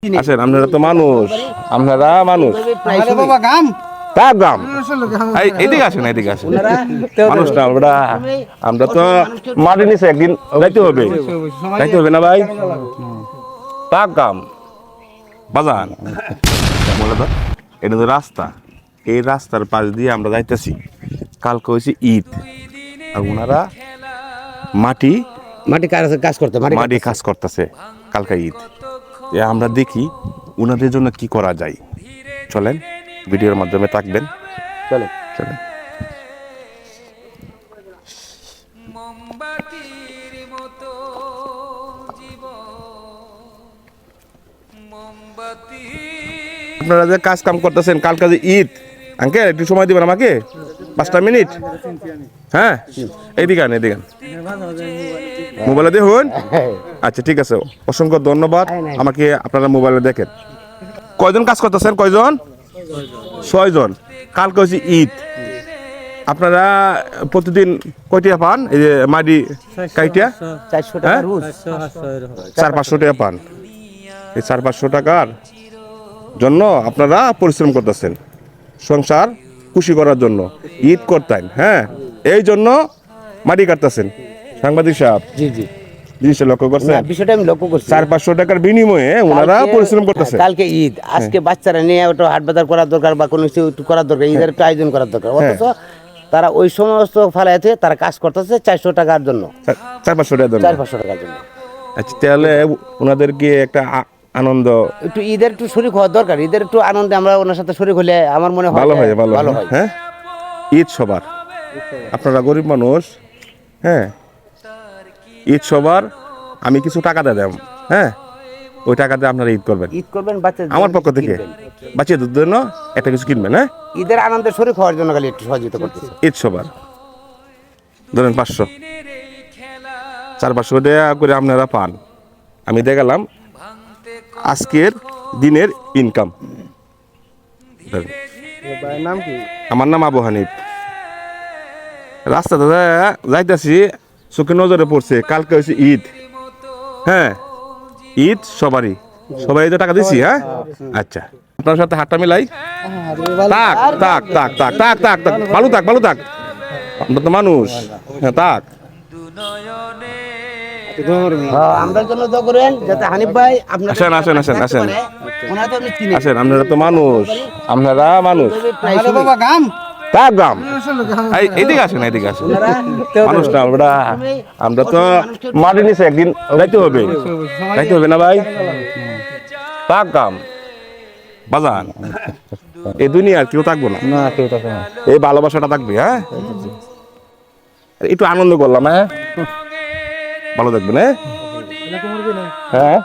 আসেন, আপনারা তো মানুষ, আপনারা মানুষ গ্রাম। এদিকে আসেন, এদিকে আসেন। মানুষ না আমরা, আমরা তো মাটি নিচে একদিন যাইতে হবে, যাইতে হবে না ভাই? তা গ্রাম বাজান বলে তো, এটা তো রাস্তা, এই রাস্তার পাশ দিয়ে আমরা যাইতেছি। কালকে হয়েছে ঈদ, আর ওনারা মাটি মাটি কাজ করতে মাটি কাজ করতেছে। কালকে ঈদ, আমরা দেখি ওনাদের জন্য কি করা যায়। চলেন, ভিডিওর মাধ্যমে থাকবেন। চলেন চলেন। আপনারা যে কাজ কাম করতেছেন, কালকে যে ঈদ, আঙ্কেল একটু সময় দিবেন আমাকে 5টা মিনিট? হ্যাঁ, এইদিকে আন, এদিকে আন। মোবাইলে দেখুন। আচ্ছা ঠিক আছে, অসংখ্য ধন্যবাদ। আমাকে আপনারা মোবাইলে দেখেন। কয়জন কাজ করতেছেন? কয়জন? 6 জন। কালকে হচ্ছে ঈদ, আপনারা প্রতিদিন কয়টা পান? এই যে মাটি কাইটা 400-500 টাকা পান। এই 400-500 টাকার জন্য আপনারা পরিশ্রম করতেছেন সংসার খুশি করার জন্য, ঈদ করতেন। হ্যাঁ, এই জন্য মাটি কাটতেছেন। সাংবাদিক সাহেব, জি জি, জিনিসটা লক্ষ্য করছেন? বিষয়টা আমি লক্ষ্য করছি। 400-500 টাকার বিনিময়ে ওনারা পরিশ্রম করতেছে। কালকে ঈদ, আজকে বাচ্চারা নিয়ে ওটা হাট বাজার করার দরকার বা কোনো কিছু একটু করার দরকার, ঈদের একটু আয়োজন করার দরকার। অথচ তারা ওই সমস্ত ফালাইতে তারা কাজ করতেছে 400 টাকার জন্য, 400-500 টাকার জন্য। 400 টাকার জন্য। আচ্ছা, তাহলে ওনাদেরকে একটা আনন্দ, একটু ঈদের একটু শরীক হওয়া দরকার। ঈদের একটু আনন্দে আমরা ওনার সাথে শরীক হলে আমার মনে হয় ভালো হয়, ভালো ভালো হয়। হয়। হ্যাঁ, ঈদ সবার, আপনারা গরিব মানুষ। হ্যাঁ, ঈদ সবার। আমি কিছু টাকা দেব, হ্যাঁ, ওই টাকা দিয়ে আপনারা ঈদ করবেন। ঈদ করবেন বাচ্চা, আমার পক্ষ থেকে বাচ্চাদের জন্য একটা কিছু কিনবেন। হ্যাঁ, ঈদের আনন্দে শরীক হওয়ার জন্য খালি একটু সহযোগিতা করতেছে। ঈদ সবার ধরেন 500, 400-500 টাকা করে আপনারা পান। আমি দেখালাম আজকের দিনের ইনকাম। নাম কি? আমার নাম আবু হানিফ। রাস্তাতে যাইতেছি, চোখে নজরে পড়ছে কালকে হচ্ছে ঈদ। হ্যাঁ, ঈদ সবারই, সবাই তো টাকা দিছি। হ্যাঁ, আচ্ছা, আপনার সাথে হাতটা মিলাই। তাক তাক তাক তাক তাক তাক তাক, ভালো থাক, ভালো থাক। আমরা তো মানুষ। হ্যাঁ, তাক। আমরা জন্য দোয়া করেন যাতে হানিফ ভাই আপনার আসেন আসেন আসেন আসেন ওনারা তো আপনি চিনেন। আসেন, আপনারা তো মানুষ, আপনারা মানুষ। বাবা গাম তাক গ্রাম। এদিকে আসেন, এদিকে আসেন। মানুষ না আমরা, আমরা তো মাটি নিচে একদিন যাইতে হবে, যাইতে হবে না ভাই? তাক গ্রাম বাজান, এই দুনিয়ার কেউ থাকবো না, কেউ থাকে না। এই ভালোবাসাটা থাকবে। হ্যাঁ, একটু আনন্দ করলাম। হ্যাঁ, ভালো থাকবেন। হ্যাঁ,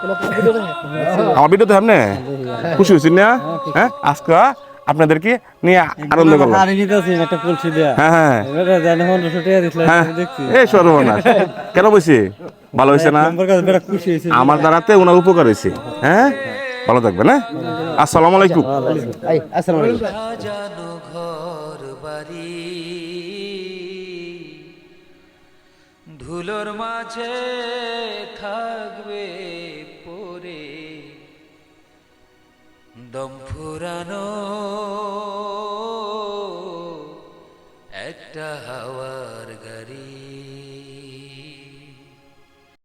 আমার ভিডিও তো সামনে খুশি হয়েছি না? হ্যাঁ, আজকে আপনাদেরকে নিয়ে আনন্দ করলাম। হ্যাঁ হ্যাঁ হ্যাঁ, এই সর্বনাশ কেন বলছি? ভালো হয়েছে না? আমার দ্বারাতে ওনার উপকার হয়েছে। হ্যাঁ, ভালো থাকবেন। হ্যাঁ, আসসালামু আলাইকুম। আসসালামু আলাইকুম। ধুলোর মাঝে থাকবে পরে, দম ফুরানো একটা